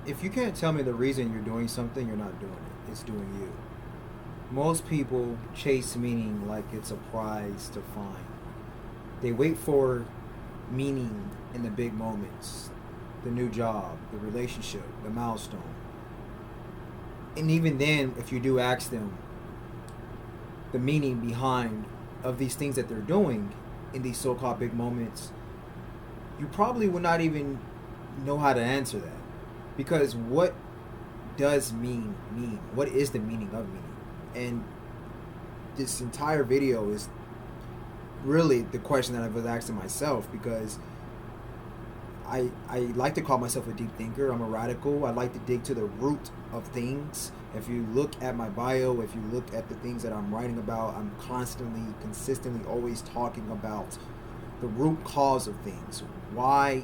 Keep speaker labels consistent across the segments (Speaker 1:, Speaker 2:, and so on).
Speaker 1: if you can't tell me the reason you're doing something, you're not doing it. It's doing you. Most people chase meaning like it's a prize to find. They wait for meaning in the big moments, the new job, the relationship, the milestone. And even then, if you do ask them the meaning behind of these things that they're doing in these so-called big moments, you probably would not even know how to answer that. Because what does mean? What is the meaning of meaning? And this entire video is really the question that I was asking myself, because I like to call myself a deep thinker. I'm a radical. I like to dig to the root of things. If you look at my bio, if you look at the things that I'm writing about, I'm constantly, consistently, always talking about the root cause of things. Why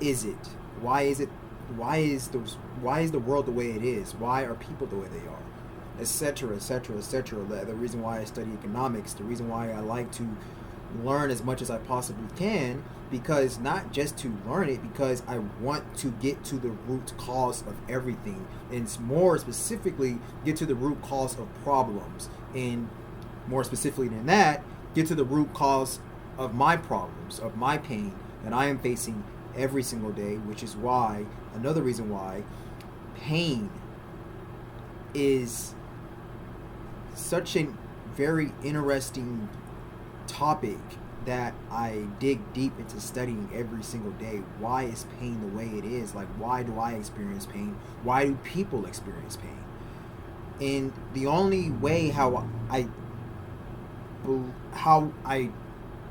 Speaker 1: is it? Why is it? Why is the world the way it is? Why are people the way they are? Etc. Etc. Etc. The reason why I study economics, the reason why I like to learn as much as I possibly can, because not just to learn it, because I want to get to the root cause of everything, and more specifically get to the root cause of problems, and more specifically than that, get to the root cause of my problems, of my pain that I am facing every single day, which is why, another reason why pain is such a very interesting topic that I dig deep into studying every single day. Why is pain the way it is? Like, why do I experience pain? Why do people experience pain? And the only way what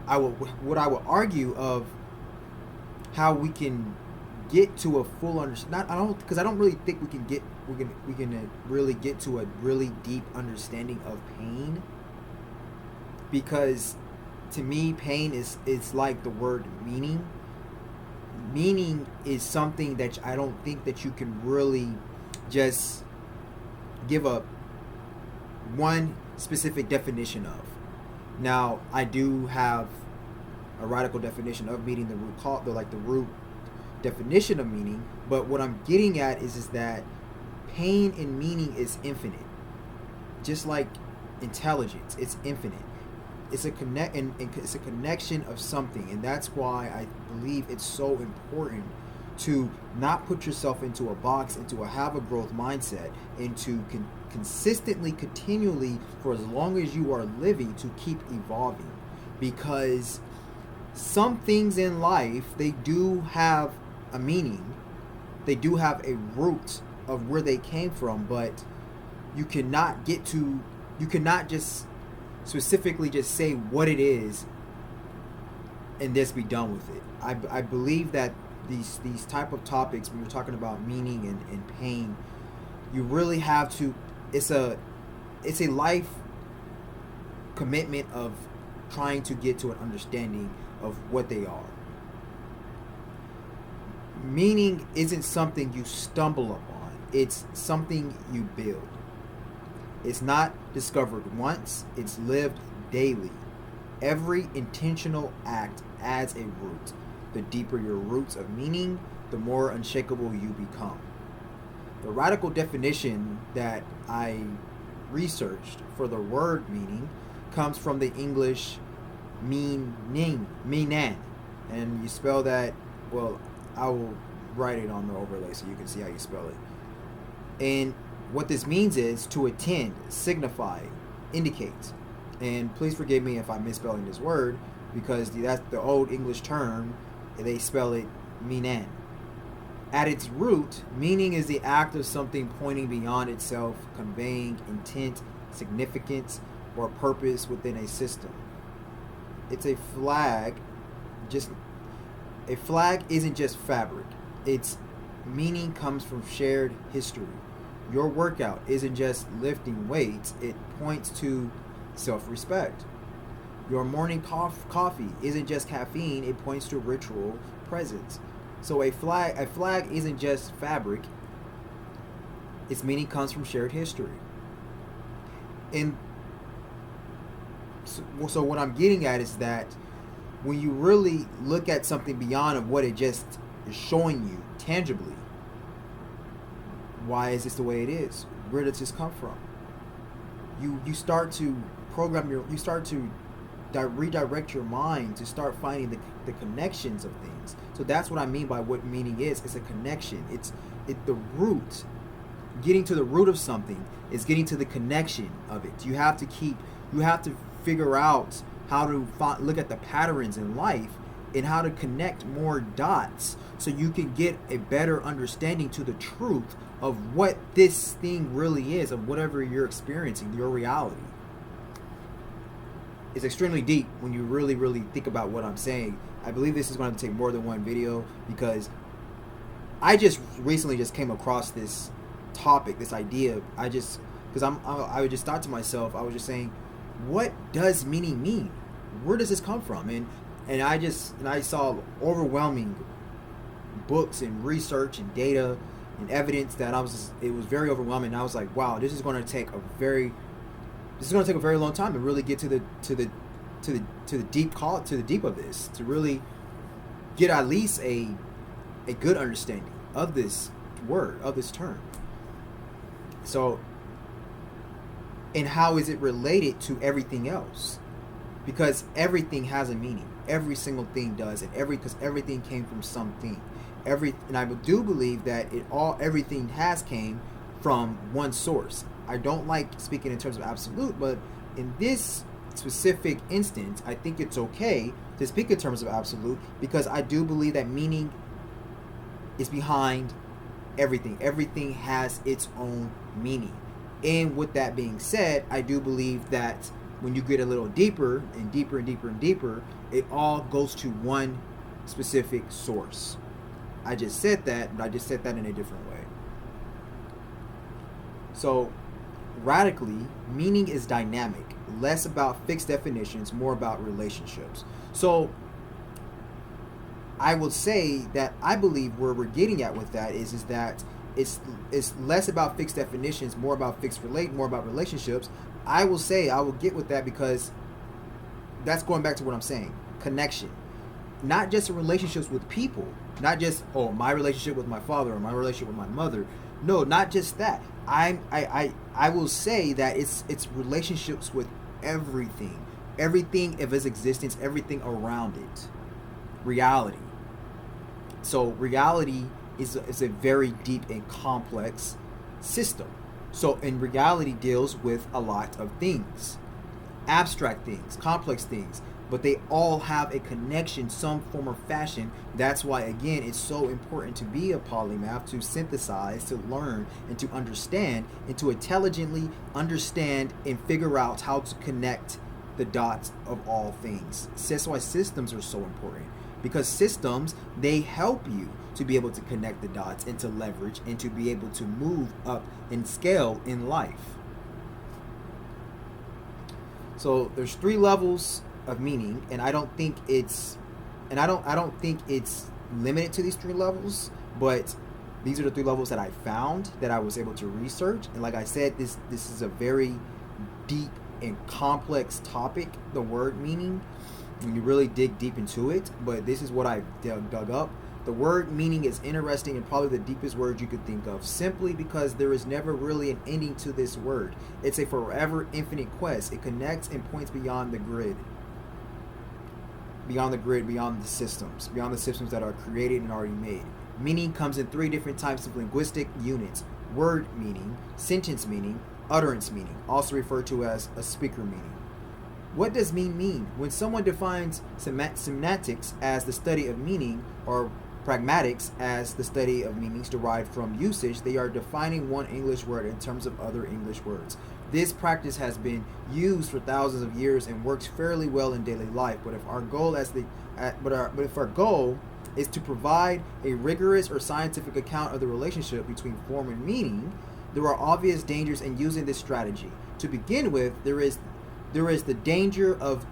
Speaker 1: I would argue of how we can get to a full understanding. I don't really think we can really get to a really deep understanding of pain, because to me pain is like the word meaning. Meaning is something that I don't think that you can really just give a one specific definition of. Now, I do have a radical definition of meaning, the root definition of meaning, but what I'm getting at is that pain and meaning is infinite. Just like intelligence, it's infinite. It's a connection of something, and that's why I believe it's so important to not put yourself into a box, and to have a growth mindset, and to consistently, continually, for as long as you are living, to keep evolving. Because some things in life, they do have a meaning, they do have a root of where they came from, but you cannot just specifically just say what it is and just be done with it. I believe that these type of topics, when you're talking about meaning and pain, you really have to, it's a life commitment of trying to get to an understanding of what they are. Meaning isn't something you stumble upon, it's something you build. It's not discovered once, it's lived daily. Every intentional act adds a root. The deeper your roots of meaning, the more unshakable you become. The radical definition that I researched for the word meaning comes from the English meaning, and you spell that, well, I will write it on the overlay so you can see how you spell it. And what this means is to attend, signify, indicate. And please forgive me if I'm misspelling this word, because that's the old English term. They spell it meanan. At its root, meaning is the act of something pointing beyond itself, conveying intent, significance, or purpose within a system. It's a flag. A flag isn't just fabric. Its meaning comes from shared history. Your workout isn't just lifting weights, it points to self-respect. Your morning coffee isn't just caffeine, it points to ritual presence. So a flag isn't just fabric, its meaning comes from shared history. And so what I'm getting at is that when you really look at something beyond of what it just is showing you tangibly, Why is this the way it is? Where does this come from? You start to you start to redirect your mind to start finding the connections of things. So that's what I mean by what meaning is. It's a connection. It's the root. Getting to the root of something is getting to the connection of it. You have to figure out how to look at the patterns in life and how to connect more dots so you can get a better understanding to the truth of what this thing really is, of whatever you're experiencing, your reality. It's extremely deep when you really, really think about what I'm saying. I believe this is going to take more than one video because I just recently just came across this topic, this idea. I just thought to myself, I was just saying, what does meaning mean? Where does this come from? And I saw overwhelming books and research and data and evidence that it was very overwhelming. And I was like, wow, this is going to take a very long time to really get to the deep of this, to really get at least a good understanding of this word, of this term. So, and how is it related to everything else? Because everything has a meaning. Every single thing does, and because everything came from something. And I do believe that everything has came from one source. I don't like speaking in terms of absolute, but in this specific instance, I think it's okay to speak in terms of absolute because I do believe that meaning is behind everything. Everything has its own meaning. And with that being said, I do believe that when you get a little deeper and deeper and deeper and deeper, it all goes to one specific source. I just said that, but I just said that in a different way. So, radically, meaning is dynamic, less about fixed definitions, more about relationships. So, I will say that I believe where we're getting at with that is that it's less about fixed definitions, more about more about relationships. I will get with that because that's going back to what I'm saying. Connection. Not just relationships with people. Not just, my relationship with my father or my relationship with my mother. No, not just that. I will say that it's relationships with everything. Everything of its existence, everything around it. Reality. So reality is a very deep and complex system. So, and reality deals with a lot of things. Abstract things, complex things, but they all have a connection, some form or fashion. That's why, again, it's so important to be a polymath, to synthesize, to learn, and to understand, and to intelligently understand and figure out how to connect the dots of all things. That's why systems are so important. Because systems, they help you to be able to connect the dots and to leverage and to be able to move up and scale in life. So there's 3 levels of meaning, and I don't think it's limited to these 3 levels, but these are the 3 levels that I found that I was able to research. And like I said, this is a very deep and complex topic, the word meaning, when you really dig deep into it. But this is what I dug up. The word meaning is interesting and probably the deepest word you could think of, simply because there is never really an ending to this word. It's a forever infinite quest. It connects and points beyond the grid. Beyond the systems that are created and already made. Meaning comes in 3 different types of linguistic units: word meaning, sentence meaning, utterance meaning, also referred to as a speaker meaning. What does mean? When someone defines semantics as the study of meaning, or pragmatics as the study of meanings derived from usage, they are defining one English word in terms of other English words. This practice has been used for thousands of years and works fairly well in daily life. But if our goal is to provide a rigorous or scientific account of the relationship between form and meaning, there are obvious dangers in using this strategy. To begin with, there is the danger of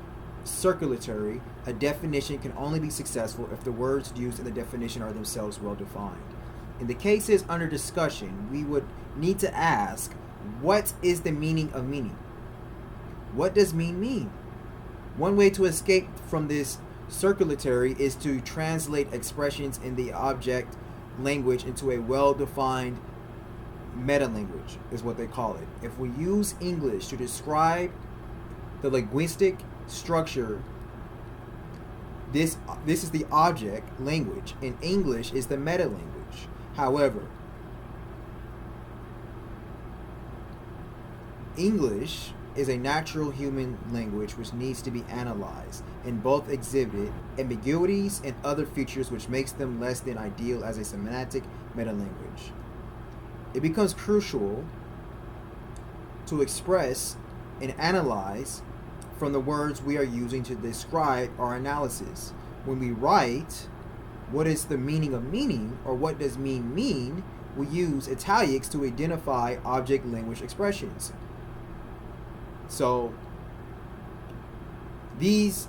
Speaker 1: circularity. A definition can only be successful if the words used in the definition are themselves well defined. In the cases under discussion, we would need to ask, what is the meaning of meaning? What does mean? One way to escape from this circularity is to translate expressions in the object language into a well-defined metalanguage is what they call it. If we use English to describe the linguistic structure, this is the object language, and English is the metalanguage. However, English is a natural human language which needs to be analyzed, and both exhibit ambiguities and other features which makes them less than ideal as a semantic metalanguage. It becomes crucial to express and analyze from the words we are using to describe our analysis. When we write, what is the meaning of meaning, or what does mean, we use italics to identify object language expressions. So these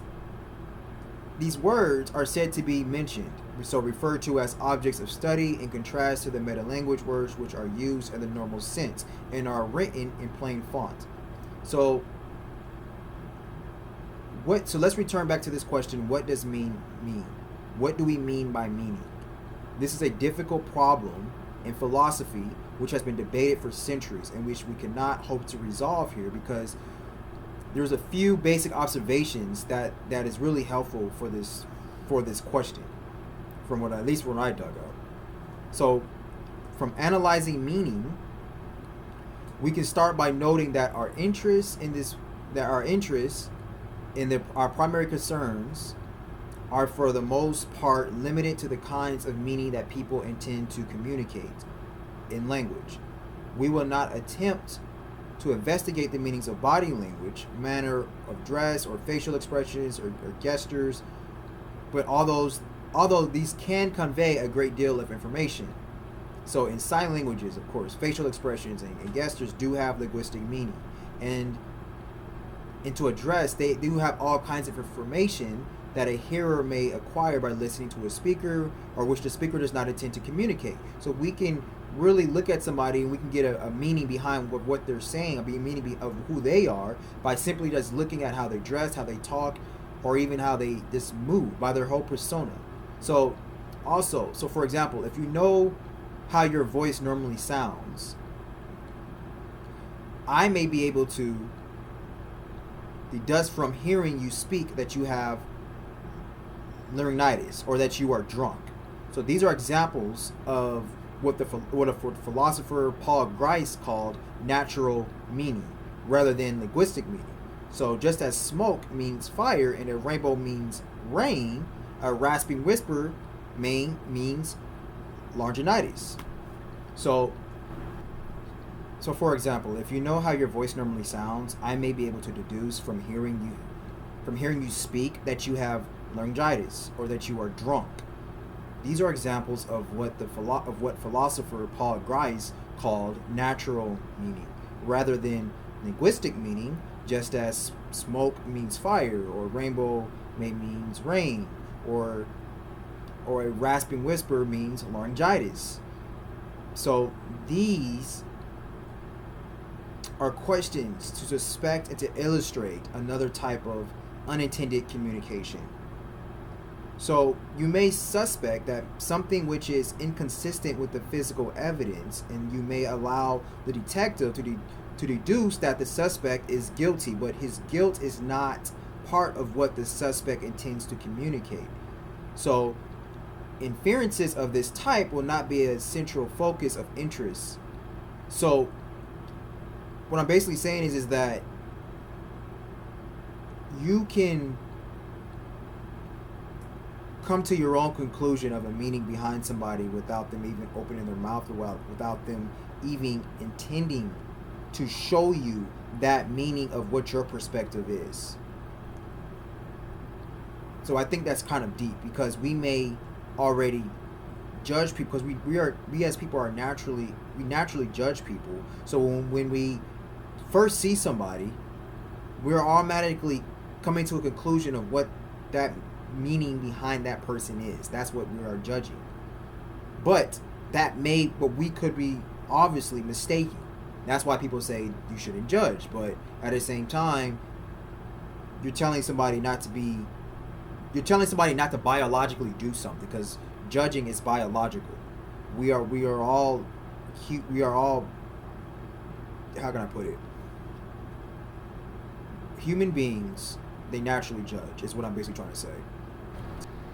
Speaker 1: words are said to be mentioned, so referred to as objects of study, in contrast to the metalanguage words which are used in the normal sense and are written in plain font. So let's return back to this question: what does mean? What do we mean by meaning? This is a difficult problem in philosophy which has been debated for centuries, and which we cannot hope to resolve here, because there's a few basic observations that is really helpful for this question, from what at least when I dug up. So, from analyzing meaning, we can start by noting that our interests in our primary concerns are for the most part limited to the kinds of meaning that people intend to communicate in language. We will not attempt to investigate the meanings of body language, manner of dress, or facial expressions, or gestures, but although these can convey a great deal of information. So in sign languages, of course, facial expressions and gestures do have linguistic meaning, and to address, they do have all kinds of information that a hearer may acquire by listening to a speaker, or which the speaker does not intend to communicate. So we can really look at somebody and we can get a meaning behind what they're saying, a meaning of who they are, by simply just looking at how they dress, how they talk, or even how they just move, by their whole persona. So for example, if you know how your voice normally sounds, I may be able to deduce from hearing you speak that you have laryngitis, or that you are drunk. So these are examples of what a philosopher Paul Grice called natural meaning, rather than linguistic meaning. So just as smoke means fire and a rainbow means rain, a rasping whisper means laryngitis. So for example, if you know how your voice normally sounds, I may be able to deduce from hearing you speak that you have laryngitis, or that you are drunk. These are examples of what philosopher Paul Grice called natural meaning, rather than linguistic meaning, just as smoke means fire, or rainbow means rain, or a rasping whisper means laryngitis. So these are questions to suspect and to illustrate another type of unintended communication. So you may suspect that something which is inconsistent with the physical evidence, and you may allow the detective to deduce that the suspect is guilty, but his guilt is not part of what the suspect intends to communicate. So inferences of this type will not be a central focus of interest. So what I'm basically saying is that you can come to your own conclusion of a meaning behind somebody without them even opening their mouth, or without them even intending to show you that meaning of what your perspective is. So I think that's kind of deep, because we may already judge people, because we as people we naturally judge people. So when we first see somebody, we're automatically coming to a conclusion of what that meaning behind that person is. That's what we are judging. But we could be obviously mistaken. That's why people say you shouldn't judge. But at the same time, you're telling somebody not to biologically do something, because judging is biological. We are all we are all, how can I put it? Human beings, they naturally judge, is what I'm basically trying to say.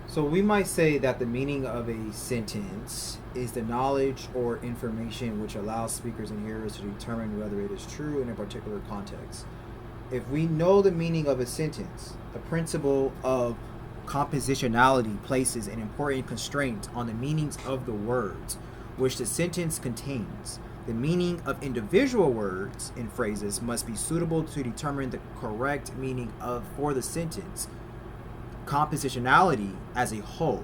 Speaker 1: So we might say that the meaning of a sentence is the knowledge or information which allows speakers and hearers to determine whether it is true in a particular context. If we know the meaning of a sentence, the principle of compositionality places an important constraint on the meanings of the words which the sentence contains. The meaning of individual words and phrases must be suitable to determine the correct meaning for the sentence. Compositionality as a whole.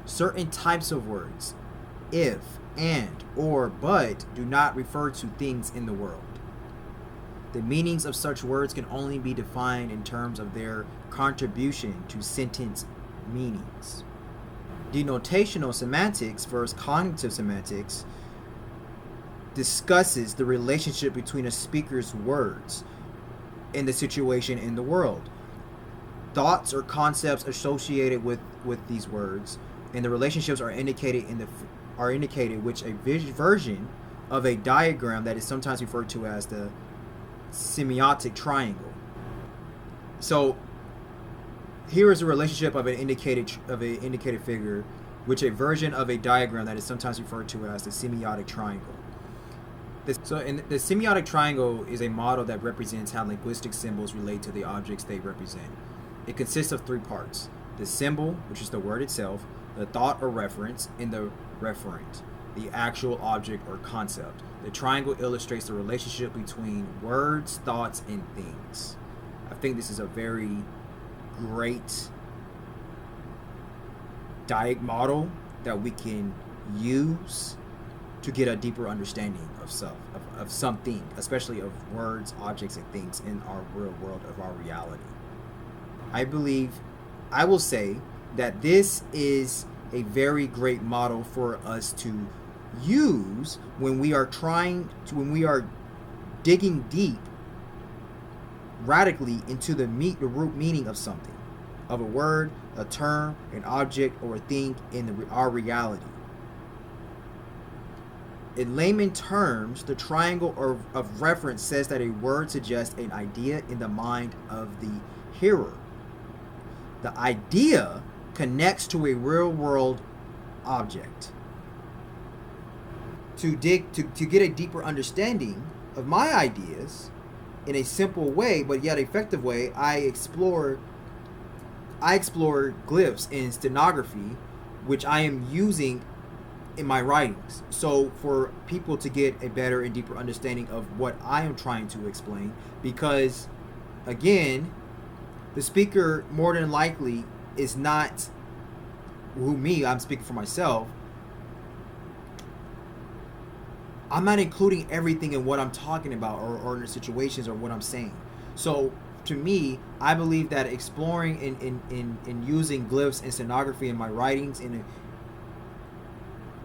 Speaker 1: Certain types of words, if, and, or, but, do not refer to things in the world. The meanings of such words can only be defined in terms of their contribution to sentence meanings. Denotational semantics versus cognitive semantics discusses the relationship between a speaker's words and the situation in the world. Thoughts or concepts associated with these words and the relationships are indicated which a version of a diagram that is sometimes referred to as the semiotic triangle. So here is a relationship of an indicated figure, which a version of a diagram that is sometimes referred to as the semiotic triangle. The semiotic triangle is a model that represents how linguistic symbols relate to the objects they represent. It consists of three parts: the symbol, which is the word itself, the thought or reference, and the referent, the actual object or concept. The triangle illustrates the relationship between words, thoughts, and things. I think this is a very great model that we can use to get a deeper understanding of something, especially of words, objects, and things in our real world, of our reality. I will say that this is a very great model for us to use when we are digging deep radically into the root meaning of something, of a word, a term, an object, or a thing in our reality. In layman terms, the triangle of reference says that a word suggests an idea in the mind of the hearer. The idea connects to a real-world object. To get a deeper understanding of my ideas in a simple way, but yet effective way, I explore glyphs in stenography, which I am using in my writings. So for people to get a better and deeper understanding of what I am trying to explain, because again, the speaker more than likely is not I'm speaking for myself. I'm not including everything in what I'm talking about or in the situations or what I'm saying. So to me, I believe that exploring in using glyphs and stenography in my writings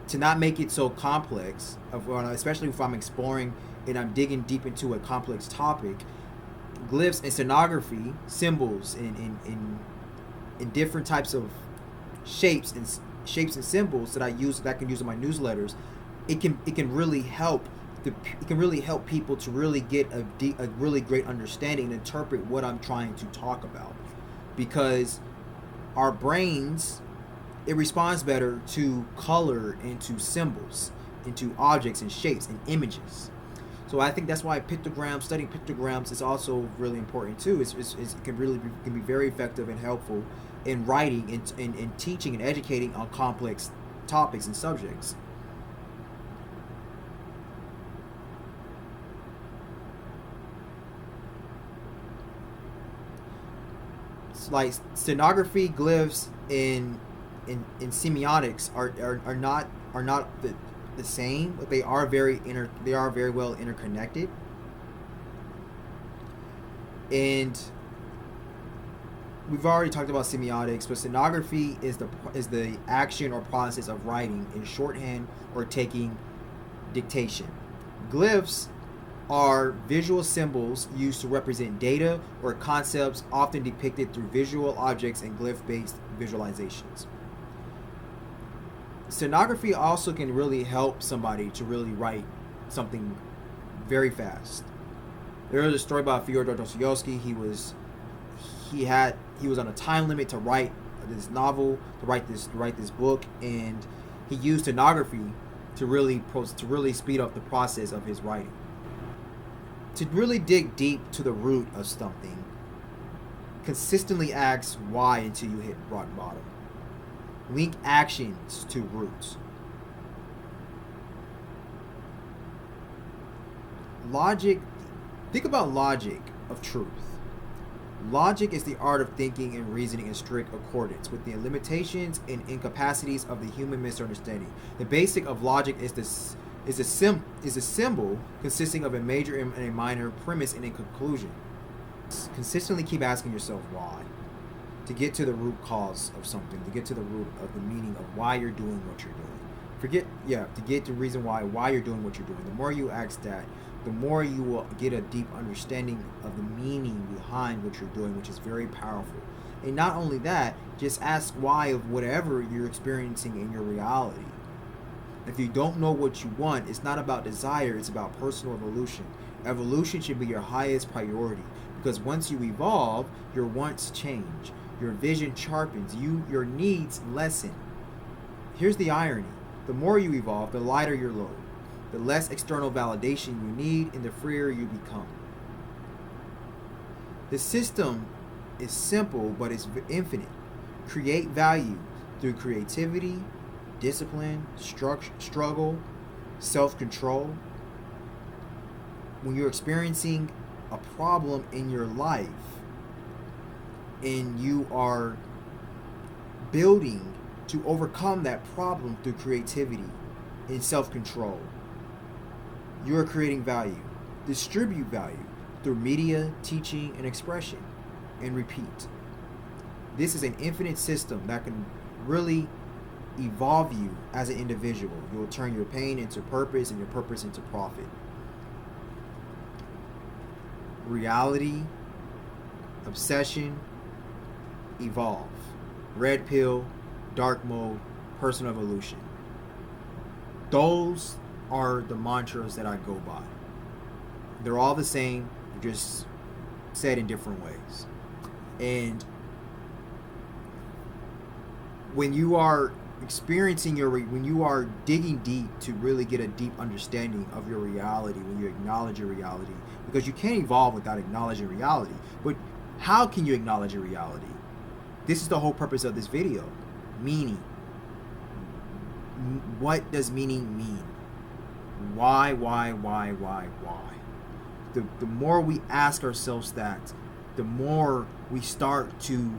Speaker 1: to not make it so complex, especially if I'm exploring and I'm digging deep into a complex topic, glyphs and stenography, symbols in different types of shapes and symbols that I can use in my newsletters, it can really help people to really get a really great understanding and interpret what I'm trying to talk about, because our brains, it responds better to color and to symbols, into objects and shapes and images. So I think that's why studying pictograms is also really important too. It can be very effective and helpful in writing and in teaching and educating on complex topics and subjects. It's like stenography, glyphs, in semiotics are not the same, but they are very well interconnected. And we've already talked about semiotics, but stenography is the action or process of writing in shorthand or taking dictation. Glyphs are visual symbols used to represent data or concepts, often depicted through visual objects and glyph-based visualizations. stenography also can really help somebody to really write something very fast. There was a story about Fyodor Dostoevsky. He was on a time limit to write this novel, to write this book, and he used stenography to really speed up the process of his writing. To really dig deep to the root of something, consistently ask why until you hit rock bottom. Link actions to roots. Logic. Think about logic of truth. Logic is the art of thinking and reasoning in strict accordance with the limitations and incapacities of the human misunderstanding. The basic of logic is a symbol consisting of a major and a minor, premise and a conclusion. Consistently keep asking yourself why, to get to the root cause of something, to get to the root of the meaning of why you're doing what you're doing. To get the reason why you're doing what you're doing. The more you ask that, the more you will get a deep understanding of the meaning behind what you're doing, which is very powerful. And not only that, just ask why of whatever you're experiencing in your reality. If you don't know what you want, it's not about desire, it's about personal evolution. Evolution should be your highest priority, because once you evolve, your wants change, your vision sharpens, your needs lessen. Here's the irony. The more you evolve, the lighter your load. The less external validation you need, and the freer you become. The system is simple, but it's infinite. Create value through creativity, discipline, struggle, self-control. When you're experiencing a problem in your life and you are building to overcome that problem through creativity and self-control, you are creating value. Distribute value through media, teaching, and expression, and repeat. This is an infinite system that can really evolve you as an individual. You will turn your pain into purpose and your purpose into profit. Reality, obsession, evolve. Red pill, dark mode, personal evolution. Those are the mantras that I go by. They're all the same, just said in different ways. And when you are when you are digging deep to really get a deep understanding of your reality, when you acknowledge your reality, because you can't evolve without acknowledging reality. But how can you acknowledge your reality? This is the whole purpose of this video. Meaning. What does meaning mean? Why? The more we ask ourselves that, the more we start to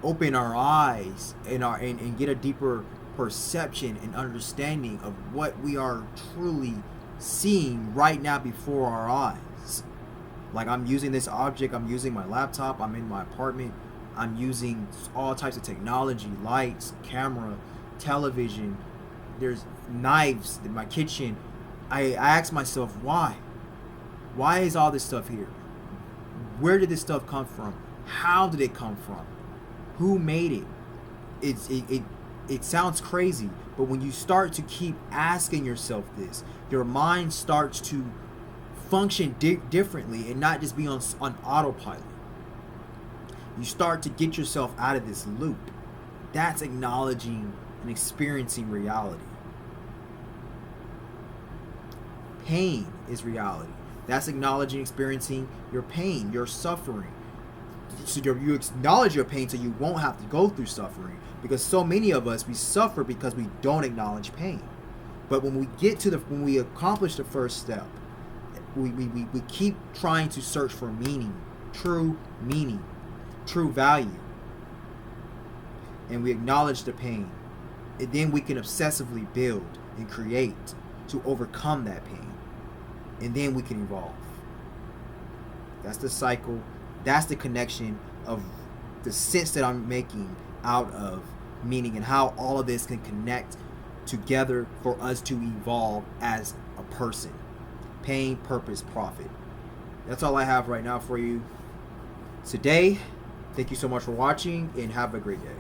Speaker 1: open our eyes and get a deeper perception and understanding of what we are truly seeing right now before our eyes. Like, I'm using this object, I'm using my laptop, I'm in my apartment, I'm using all types of technology, lights, camera, television, there's knives in my kitchen. I ask myself, why? Why is all this stuff here? Where did this stuff come from? How did it come from? Who made it? It sounds crazy, but when you start to keep asking yourself this, your mind starts to function differently and not just be on autopilot. You start to get yourself out of this loop. That's acknowledging and experiencing reality. Pain is reality. That's acknowledging, experiencing your pain, your suffering. So you acknowledge your pain so you won't have to go through suffering. Because so many of us, we suffer because we don't acknowledge pain. But when we accomplish the first step, we keep trying to search for meaning, true value. And we acknowledge the pain. And then we can obsessively build and create to overcome that pain. And then we can evolve. That's the cycle. That's the connection of the sense that I'm making out of meaning and how all of this can connect together for us to evolve as a person. Pain, purpose, profit. That's all I have right now for you today. Thank you so much for watching and have a great day.